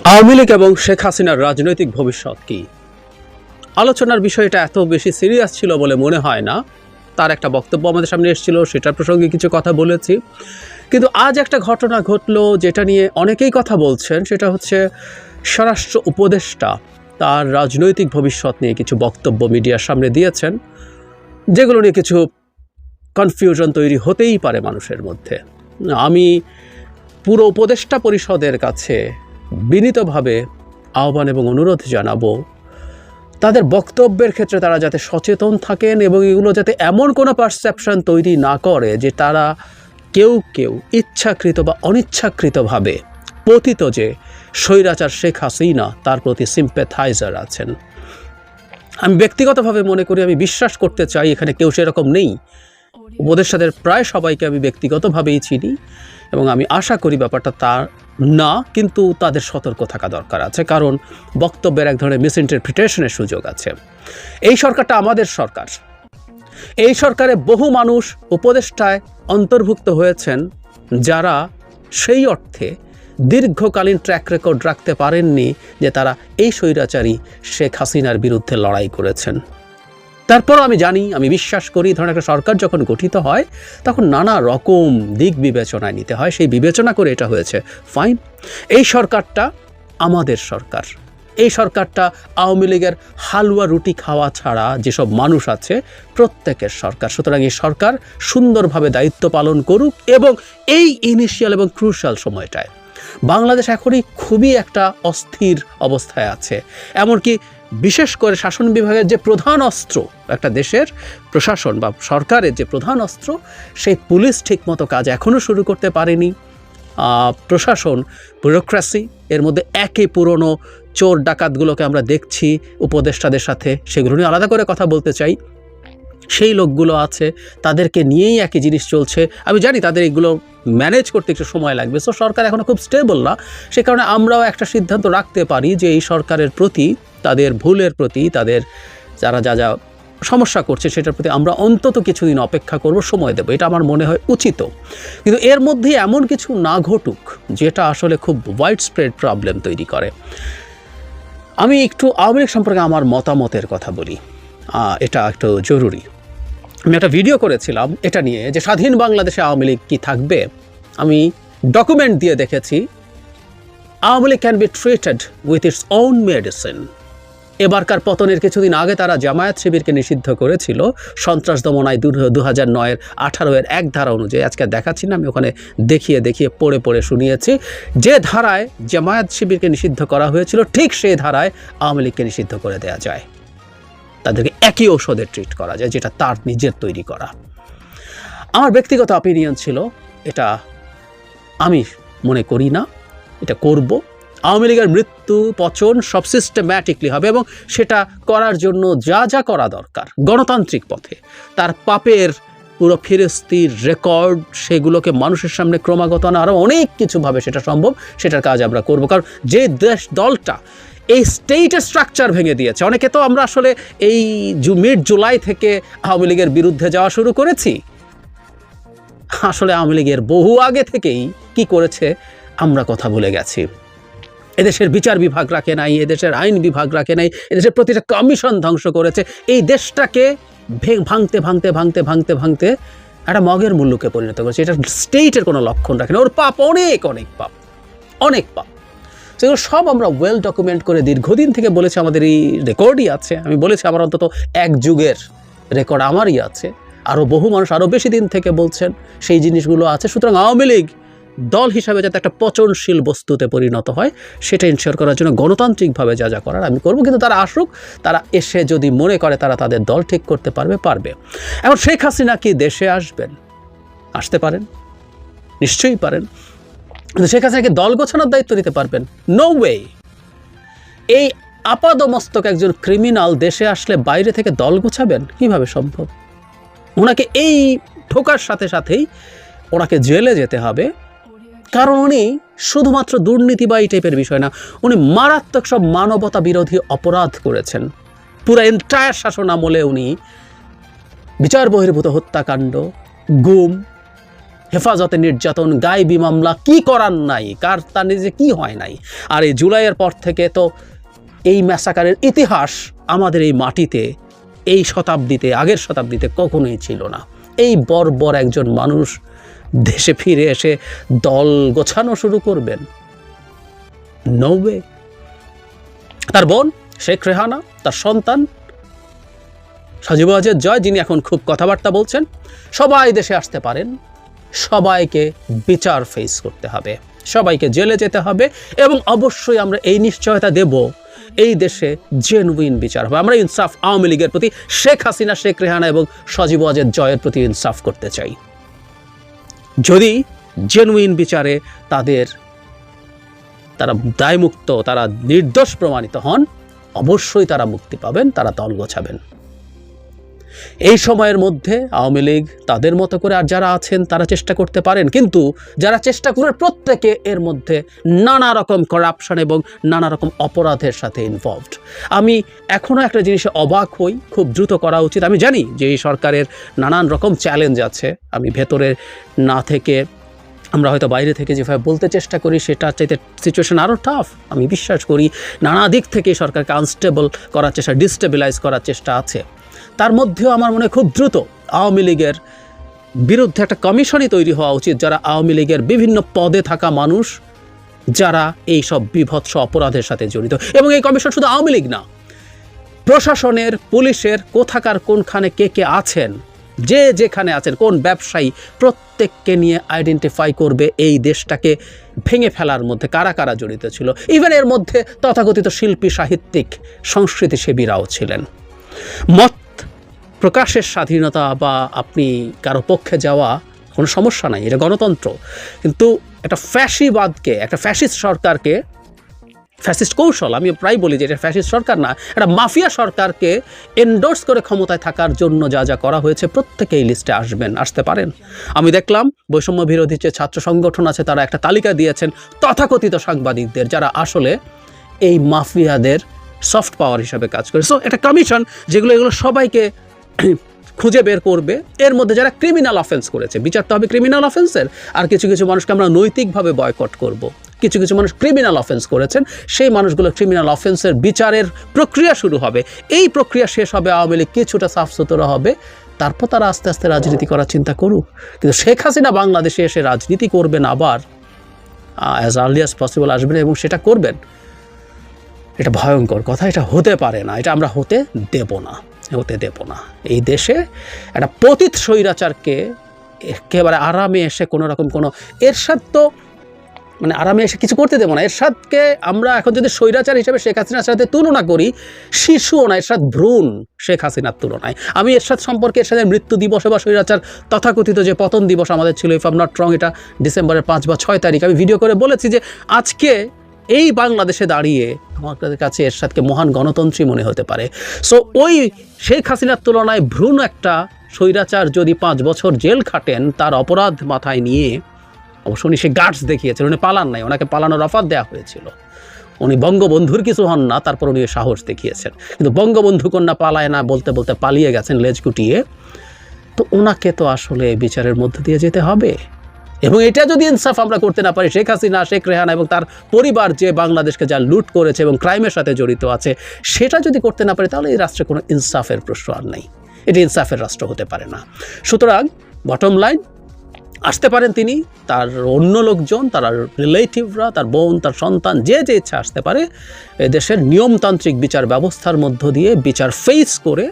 আওয়ামী লীগ এবং শেখ হাসিনার রাজনৈতিক ভবিষ্যৎ কি? আলোচনার বিষয়টা এত বেশি সিরিয়াস ছিল বলে মনে হয় না। তার একটা বক্তব্য আমাদের সামনে এসেছিল, সেটার প্রসঙ্গে কিছু কথা বলেছি। কিন্তু আজ একটা ঘটনা ঘটলো যেটা নিয়ে অনেকেই কথা বলছেন, সেটা হচ্ছে স্বরাষ্ট্র উপদেষ্টা তার রাজনৈতিক ভবিষ্যৎ নিয়ে কিছু বক্তব্য মিডিয়ার সামনে দিয়েছেন, যেগুলো নিয়ে কিছু কনফিউশন তৈরি হতেই পারে মানুষের মধ্যে। আমি পুরো উপদেষ্টা পরিষদের কাছে বিনীতভাবে আহ্বান এবং অনুরোধ জানাবো, তাদের বক্তব্যের ক্ষেত্রে তারা যাতে সচেতন থাকেন এবং এগুলো যাতে এমন কোনো পারসেপশন তৈরি না করে যে তারা কেউ ইচ্ছাকৃত বা অনিচ্ছাকৃতভাবে পতিত যে স্বৈরাচার শেখ হাসিনা তার প্রতি সিম্প্যাথাইজার আছেন। আমি ব্যক্তিগতভাবে মনে করি, আমি বিশ্বাস করতে চাই এখানে কেউ সেরকম নেই। উপদেষ্টাদের প্রায় সবাইকে আমি ব্যক্তিগতভাবেই চিনি এবং আমি আশা করি ব্যাপারটা তার না, কিন্তু তাদের সতর্ক থাকা দরকার আছে, কারণ বক্তব্যের এক ধরনের মিসইন্টারপ্রিটেশনের সুযোগ আছে। এই সরকারটা আমাদের সরকার। এই সরকারে বহু মানুষ উপদেষ্টায় অন্তর্ভুক্ত হয়েছেন যারা সেই অর্থে দীর্ঘকালীন ট্র্যাক রেকর্ড রাখতে পারেননি যে তারা এই স্বৈরাচারী শেখ হাসিনার বিরুদ্ধে লড়াই করেছেন। তারপরও আমি জানি, আমি বিশ্বাস করি, ধরেন একটা সরকার যখন গঠিত হয় তখন নানা রকম দিক বিবেচনায় নিতে হয়, সেই বিবেচনা করে এটা হয়েছে, ফাইন। এই সরকারটা আমাদের সরকার। এই সরকারটা আওয়ামী লীগের হালুয়া রুটি খাওয়া ছাড়া যেসব মানুষ আছে প্রত্যেকের সরকার। সুতরাং এই সরকার সুন্দরভাবে দায়িত্ব পালন করুক এবং এই ইনিশিয়াল এবং ক্রুশাল সময়টায় বাংলাদেশ এখনই খুবই একটা অস্থির অবস্থায় আছে। এমনকি বিশেষ করে শাসন বিভাগের যে প্রধান অস্ত্র, একটা দেশের প্রশাসন বা সরকারের যে প্রধান অস্ত্র, সেই পুলিশ ঠিকমতো কাজ এখনও শুরু করতে পারেনি। প্রশাসন, ব্যুরোক্রেসি, এর মধ্যে একই পুরনো চোর ডাকাতগুলোকে আমরা দেখছি উপদেষ্টাদের সাথে, সেগুলো নিয়ে আলাদা করে কথা বলতে চাই। সেই লোকগুলো আছে, তাদেরকে নিয়েই একই জিনিস চলছে। আমি জানি তাদের এগুলো ম্যানেজ করতে একটু সময় লাগবে। সো সরকার এখনও খুব স্টেবল না, সে কারণে আমরাও একটা সিদ্ধান্ত রাখতে পারি যে এই সরকারের প্রতি, তাদের ভুলের প্রতি, তাদের যারা যা সমস্যা করছে সেটার প্রতি আমরা অন্তত কিছুদিন অপেক্ষা করব, সময় দেব। এটা আমার মনে হয় উচিত। কিন্তু এর মধ্যে এমন কিছু না ঘটুক যেটা আসলে খুব ওয়াইড স্প্রেড প্রবলেম তৈরি করে। আমি একটু আওয়ামী লীগ সম্পর্কে আমার মতামতের কথা বলি, এটা একটু জরুরি। আমি একটা ভিডিও করেছিলাম এটা নিয়ে যে স্বাধীন বাংলাদেশে আওয়ামী লীগ কি থাকবে। আমি ডকুমেন্ট দিয়ে দেখেছি Awami League can be treated with its own medicine. এবারকার পতনের কিছুদিন আগে তারা জামায়াত শিবিরকে নিষিদ্ধ করেছিল সন্ত্রাস দমন আইন 2009-এর 18-এর এক ধারা অনুযায়ী। আজকে দেখাচ্ছি না, আমি ওখানে দেখিয়ে পড়ে শুনিয়েছি। যে ধারায় জামায়াত শিবিরকে নিষিদ্ধ করা হয়েছিল ঠিক সেই ধারায় আওয়ামী লীগকে নিষিদ্ধ করে দেওয়া যায়। তাদেরকে একই ঔষধে ট্রিট করা যায়, যেটা তার নিজের তৈরি করা। আমার ব্যক্তিগত অপিনিয়ন ছিল এটা আমি মনে করি না এটা করব। আওয়ামী লীগের মৃত্যু পচন সব সিস্টেম্যাটিকলি হবে এবং সেটা করার জন্য যা করা দরকার গণতান্ত্রিক পথে, তার পাপের পুরো ফিরিস্তির রেকর্ড, সেগুলোকে মানুষের সামনে ক্রমাগত আনা, আরও অনেক কিছুভাবে সেটা সম্ভব, সেটার কাজ আমরা করব। কারণ যে দলটা এই স্টেটের স্ট্রাকচার ভেঙে দিয়েছে, অনেকে তো আমরা আসলে এই মিড জুলাই থেকে আওয়ামী লীগের বিরুদ্ধে যাওয়া শুরু করেছি। আসলে আওয়ামী লীগের বহু আগে থেকেই কি করেছে আমরা কথা ভুলে গেছি। এদেশের বিচার বিভাগ রাখে নাই, এদেশের আইন বিভাগ রাখে নাই, এদেশের প্রতিটা কমিশন ধ্বংস করেছে। এই দেশটাকে ভাঙতে একটা মগের মুল্লুকে পরিণত করেছে। এটা স্টেটের কোনো লক্ষণ রাখে না। ওর পাপ অনেক পাপ। সেগুলো সব আমরা ওয়েল ডকুমেন্ট করে দীর্ঘদিন থেকে বলেছি, আমাদের এই রেকর্ডই আছে। আমি বলেছি আমার অন্তত এক যুগের রেকর্ড আমারই আছে, আরও বহু মানুষ আরও বেশি দিন থেকে বলছেন, সেই জিনিসগুলো আছে। সুতরাং আওয়ামী লীগ দল হিসাবে যাতে একটা পচনশীল বস্তুতে পরিণত হয় সেটা ইনশিওর করার জন্য গণতান্ত্রিকভাবে যা করার আমি করব। কিন্তু তারা আসুক, তারা এসে যদি মনে করে তারা তাদের দল ঠিক করতে পারবে। এখন শেখ হাসিনা কি দেশে আসতে পারেন, নিশ্চয়ই পারেন, কিন্তু শেখ হাসিনাকে দল গোছানোর দায়িত্ব নিতে পারবেন? No way. এই আপাদমস্তক একজন ক্রিমিনাল দেশে আসলে বাইরে থেকে দল গোছাবেন কিভাবে সম্ভব? ওনাকে এই ঠোকার সাথেই ওনাকে জেলে যেতে হবে, কারণ উনি শুধুমাত্র দুর্নীতি বা এই টাইপের বিষয় না, উনি মারাত্মক সব মানবতা বিরোধী অপরাধ করেছেন। পুরো এন্টায়ার শাসন আমলে উনি বিচার বহির্ভূত হত্যাকাণ্ড, গুম, হেফাজতে নির্যাতন, গায়েবী মামলা, কি করার নাই, কার তার নিজে কি হয় নাই। আর এই জুলাইয়ের পর থেকে তো এই ম্যাসাকারের ইতিহাস আমাদের এই মাটিতে, এই শতাব্দীতে, আগের শতাব্দীতে কখনোই ছিল না। এই বর্বর একজন মানুষ দেশে ফিরে এসে দল গোছানো শুরু করবেন? No way. তার বোন শেখ রেহানা, তার সন্তান সজীব ওয়াজেদ জয়, যিনি এখন খুব কথাবার্তা বলছেন, সবাই দেশে আসতে পারেন, সবাইকে বিচার ফেস করতে হবে, সবাইকে জেলে যেতে হবে, এবং অবশ্যই আমরা এই নিশ্চয়তা দেব এই দেশে জেনুইন বিচার হবে। আমরা ইনসাফ আওয়ামী লীগের প্রতি, শেখ হাসিনা, শেখ রেহানা এবং সজীব ওয়াজেদ জয়ের প্রতি ইনসাফ করতে চাই। যদি জেনুইন বিচারে তারা দায়মুক্ত, তারা নির্দোষ প্রমাণিত হন, অবশ্যই তারা মুক্তি পাবেন, তারা দল গোছাবেন। এই সময়ের মধ্যে আওয়ামী লীগ তাদের মতো করে আর যারা আছেন তারা চেষ্টা করতে পারেন, কিন্তু যারা চেষ্টা করে প্রত্যেকে এর মধ্যে নানা রকম করাপশন এবং নানা রকম অপরাধের সাথে ইনভলভড। আমি এখনও একটা জিনিসে অবাক হই, খুব দ্রুত করা উচিত। আমি জানি যে এই সরকারের নানান রকম চ্যালেঞ্জ আছে, আমি ভেতরে না থেকে, আমরা হয়তো বাইরে থেকে যেভাবে বলতে চেষ্টা করি সেটা চাইতে সিচুয়েশন আরও টাফ। আমি বিশ্বাস করি নানা দিক থেকে সরকারকে আনস্টেবল করার চেষ্টা, ডিস্টেবিলাইজ করার চেষ্টা আছে। তার মধ্যেও আমার মনে হয় খুব দ্রুত আওয়ামী লীগের বিরুদ্ধে একটা কমিশনই তৈরি হওয়া উচিত, যারা আওয়ামী লীগের বিভিন্ন পদে থাকা মানুষ, যারা এই সব বিভৎস অপরাধের সাথে জড়িত। এবং এই কমিশন শুধু আওয়ামী লীগ না, প্রশাসনের, পুলিশের, কোথাকার কোনখানে কে কে আছেন, যে যেখানে আছেন, কোন ব্যবসায়ী, প্রত্যেককে নিয়ে আইডেন্টিফাই করবে এই দেশটাকে ভেঙে ফেলার মধ্যে কারা কারা জড়িত ছিল। ইভেন এর মধ্যে তথাকথিত শিল্পী, সাহিত্যিক, সংস্কৃতিসেবীরাও ছিলেন। মত প্রকাশের স্বাধীনতা বা আপনি কারো পক্ষে যাওয়া কোনো সমস্যা নাই, এটা গণতন্ত্র। কিন্তু একটা ফ্যাসিবাদকে, একটা ফ্যাসিস্ট সরকারকে, ফ্যাসিস্ট কৌশল, আমি প্রায় বলি যে এটা ফ্যাসিস্ট সরকার না, একটা মাফিয়া সরকারকে এন্ডোর্স করে ক্ষমতায় থাকার জন্য যা যা করা হয়েছে প্রত্যেকে এই লিস্টে আসতে পারেন। আমি দেখলাম বৈষম্য বিরোধী যে ছাত্র সংগঠন আছে তারা একটা তালিকা দিয়েছেন তথাকথিত সাংবাদিকদের, যারা আসলে এই মাফিয়াদের সফট পাওয়ার হিসাবে কাজ করে। সো একটা কমিশন এগুলো সবাইকে খুঁজে বের করবে, এর মধ্যে যারা ক্রিমিনাল অফেন্স করেছে, বিচার তো হবে ক্রিমিনাল অফেন্সের। আর কিছু কিছু মানুষকে আমরা নৈতিকভাবে বয়কট করব। কিছু কিছু মানুষ ক্রিমিনাল অফেন্স করেছেন, সেই মানুষগুলো ক্রিমিনাল অফেন্সের বিচারের প্রক্রিয়া শুরু হবে। এই প্রক্রিয়া শেষ হবে, আওয়ামী লীগ কিছুটা সাফ সুতরা হবে, তারপর তারা আস্তে আস্তে রাজনীতি করার চিন্তা করুক। কিন্তু শেখ হাসিনা বাংলাদেশে এসে রাজনীতি করবেন, আবার অ্যাজ আর্লি অ্যাজ পসিবল আসবেন এবং সেটা করবেন, এটা ভয়ঙ্কর কথা, এটা হতে পারে না, এটা আমরা হতে দেব না। এই দেশে একটা পতিত স্বৈরাচারকে একেবারে আরামে এসে কোনো রকম কোনো এরশাদ তো মানে আরামে এসে কিছু করতে দেবো না। এরশাদকে আমরা এখন যদি স্বৈরাচার হিসেবে শেখ হাসিনার সাথে তুলনা করি, শিশুও না, এরশাদ ভ্রূণ শেখ হাসিনার তুলনায়। আমি এরশাদ সম্পর্কে এরশাদের মৃত্যু দিবসে বা স্বৈরাচার তথাকথিত যে পতন দিবস আমাদের ছিল, if I am not wrong, এটা ডিসেম্বরের 5 বা 6 তারিখ, আমি ভিডিও করে বলেছি যে আজকে এই বাংলাদেশে দাঁড়িয়ে আমাদের কাছে এরশাদকে মহান গণতন্ত্রী মনে হতে পারে। সো ওই শেখ হাসিনার তুলনায় ভ্রূণ একটা স্বৈরাচার যদি 5 বছর জেল খাটেন, তার অপরাধ মাথায় নিয়ে, অবশ্য উনি সে গার্ডস দেখিয়েছেন, উনি পালান নাই, ওনাকে পালানোর অফার দেওয়া হয়েছিল, উনি বঙ্গবন্ধুর কিছু হন না, তারপর উনি সাহস দেখিয়েছেন। কিন্তু বঙ্গবন্ধু কন্যা পালায় না বলতে বলতে পালিয়ে গেছেন লেজ গুটিয়ে। তো ওনাকে তো আসলে বিচারের মধ্য দিয়ে যেতে হবে। এবং এটা যদি ইনসাফ আমরা করতে না পারি, শেখ হাসিনা, শেখ রেহানা এবং তার পরিবার যে বাংলাদেশকে যা লুট করেছে এবং ক্রাইমের সাথে জড়িত আছে, সেটা যদি করতে না পারি, তাহলে এই রাষ্ট্রে কোনো ইনসাফের প্রশ্ন আর নেই। এটি ইনসাফের রাষ্ট্র হতে পারে না। সুতরাং বটম লাইন, আসতে পারেন তিনি, তার অন্য লোকজন, তার রিলেটিভরা, তার বোন, তার সন্তান, যে যে ইচ্ছা আসতে পারে। দেশের নিয়মতান্ত্রিক বিচার ব্যবস্থার মধ্য দিয়ে বিচার ফেস করে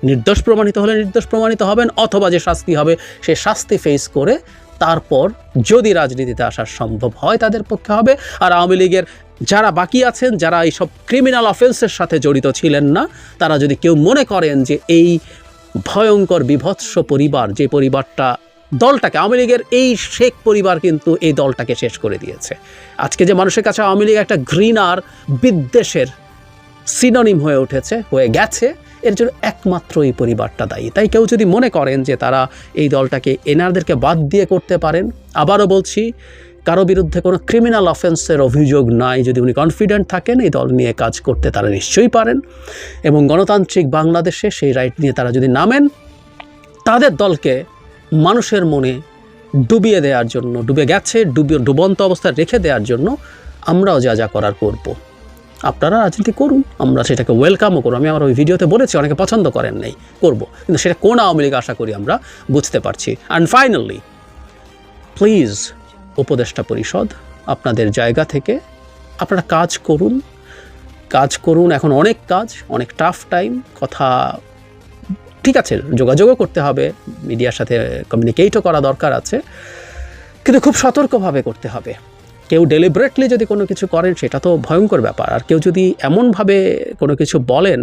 নির্দোষ প্রমাণিত হলে নির্দোষ প্রমাণিত হবেন, অথবা যে শাস্তি হবে সেই শাস্তি ফেস করে তারপর যদি রাজনীতিতে আসা সম্ভব হয় তাদের পক্ষে হবে। আর আওয়ামী লীগের যারা বাকি আছেন, যারা এইসব ক্রিমিনাল অফেন্সের সাথে জড়িত ছিলেন না, তারা যদি কেউ মনে করেন যে এই ভয়ঙ্কর বিভৎস পরিবার, যে পরিবারটা দলটাকে, আওয়ামী লীগের এই শেখ পরিবার কিন্তু এই দলটাকে শেষ করে দিয়েছে। আজকে যে মানুষের কাছে আওয়ামী লীগ একটা ঘৃণার, বিদ্বেষের সিনোনিম হয়ে উঠেছে, হয়ে গেছে, এর জন্য একমাত্র এই পরিবারটা দায়ী। তাই কেউ যদি মনে করেন যে তারা এই দলটাকে এনারদেরকে বাদ দিয়ে করতে পারেন, আবারও বলছি, কারো বিরুদ্ধে কোনো ক্রিমিনাল অফেন্সের অভিযোগ নাই, যদি উনি কনফিডেন্ট থাকেন এই দল নিয়ে কাজ করতে, তারা নিশ্চয়ই পারেন। এবং গণতান্ত্রিক বাংলাদেশে সেই রাইট নিয়ে তারা যদি নামেন, তাদের দলকে মানুষের মনে ডুবিয়ে দেওয়ার জন্য, ডুবে গেছে, ডুবন্ত অবস্থায় রেখে দেওয়ার জন্য আমরাও যা যা করার করব। আপনারা রাজনীতি করুন, আমরা সেটাকে ওয়েলকামও করব। আমি আমার ওই ভিডিওতে বলেছি অনেকে পছন্দ করেন নাই, করব, কিন্তু সেটা কোন আওয়ামী লীগ আশা করি আমরা বুঝতে পারছি। অ্যান্ড ফাইনালি প্লিজ উপদেষ্টা পরিষদ, আপনাদের জায়গা থেকে আপনারা কাজ করুন। এখন অনেক কাজ, অনেক টাফ টাইম, কথা ঠিক আছে, যোগাযোগও করতে হবে, মিডিয়ার সাথে কমিউনিকেটও করা দরকার আছে, কিন্তু খুব সতর্কভাবে করতে হবে। কেউ ডেলিবারেটলি যদি কোনো কিছু করেন সেটা তো ভয়ঙ্কর ব্যাপার, আর কেউ যদি এমনভাবে কোনো কিছু বলেন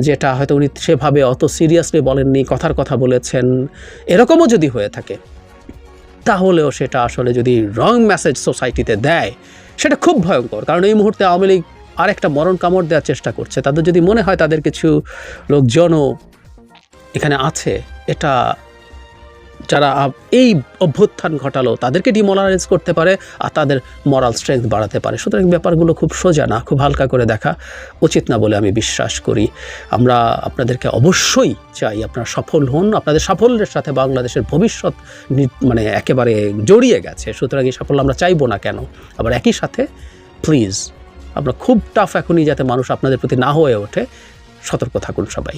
যেটা হয়তো উনি সেভাবে অত সিরিয়াসলি বলেননি, কথার কথা বলেছেন, এরকমও যদি হয়ে থাকে, তাহলেও সেটা আসলে যদি রং মেসেজ সোসাইটিতে দেয় সেটা খুব ভয়ঙ্কর। কারণ এই মুহূর্তে আওয়ামী লীগ আরেকটা মরণ কামড় দেওয়ার চেষ্টা করছে। তাদের যদি মনে হয় তাদের কিছু লোকজনও এখানে আছে, এটা যারা এই অভ্যুত্থান ঘটালো তাদেরকে ডিমোরালাইজ করতে পারে আর তাদের মরাল স্ট্রেংথ বাড়াতে পারে। সুতরাং ব্যাপারগুলো খুব সোজা না, খুব হালকা করে দেখা উচিত না বলে আমি বিশ্বাস করি। আমরা আপনাদেরকে অবশ্যই চাই আপনারা সফল হন। আপনাদের সাফল্যের সাথে বাংলাদেশের ভবিষ্যৎ মানে একেবারে জড়িয়ে গেছে। সুতরাং এই সাফল্য আমরা চাইবো না কেন? আবার একই সাথে প্লিজ আমরা খুব টাফ এখনই যাতে মানুষ আপনাদের প্রতি না হয়ে ওঠে, সতর্ক থাকুন সবাই।